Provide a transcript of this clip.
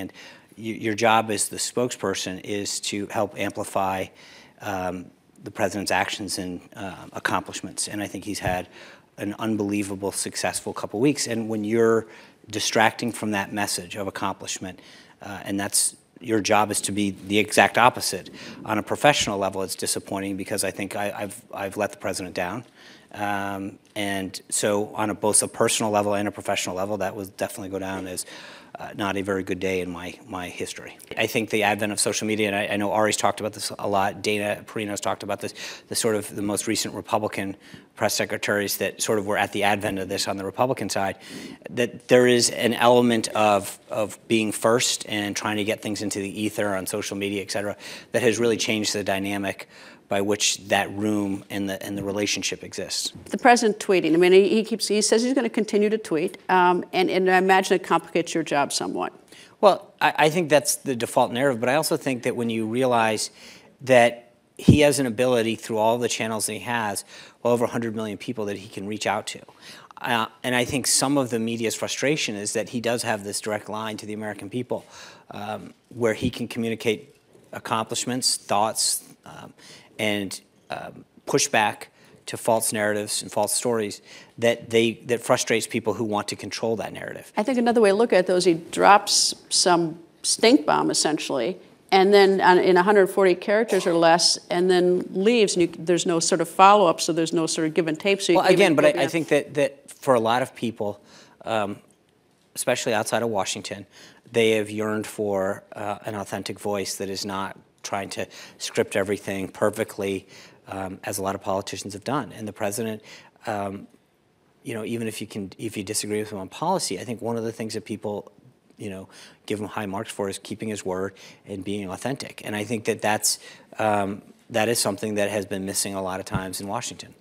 And your job as the spokesperson is to help amplify the president's actions and accomplishments. And I think he's had an unbelievable, successful couple weeks. And when you're distracting from that message of accomplishment, and that's your job is to be the exact opposite. On a professional level, it's disappointing because I think I've let the president down. And so on both a personal level and a professional level, that would definitely go down as not a very good day in my history. I think the advent of social media, and I know Ari's talked about this a lot, Dana Perino's talked about this, the most recent Republican press secretaries that sort of were at the advent of this on the Republican side, that there is an element of being first and trying to get things into the ether on social media, et cetera, that has really changed the dynamic by which that room and the relationship exists. The president tweeting. I mean, he says he's going to continue to tweet, and I imagine it complicates your job somewhat. Well, I think that's the default narrative, but I also think that when you realize that he has an ability through all the channels that he has, well over 100 million people that he can reach out to. And I think some of the media's frustration is that he does have this direct line to the American people where he can communicate accomplishments, thoughts, and push back to false narratives and false stories that frustrates people who want to control that narrative. I think another way to look at those, he drops some stink bomb essentially, and then in 140 characters or less, and then leaves, and there's no sort of follow-up, so there's no sort of give and take. So well, again, but I think that for a lot of people, especially outside of Washington, they have yearned for an authentic voice that is not trying to script everything perfectly, as a lot of politicians have done. And the president, you know, even if you disagree with him on policy, I think one of the things that people, you know, give him high marks for is keeping his word and being authentic. And I think that that is something that has been missing a lot of times in Washington.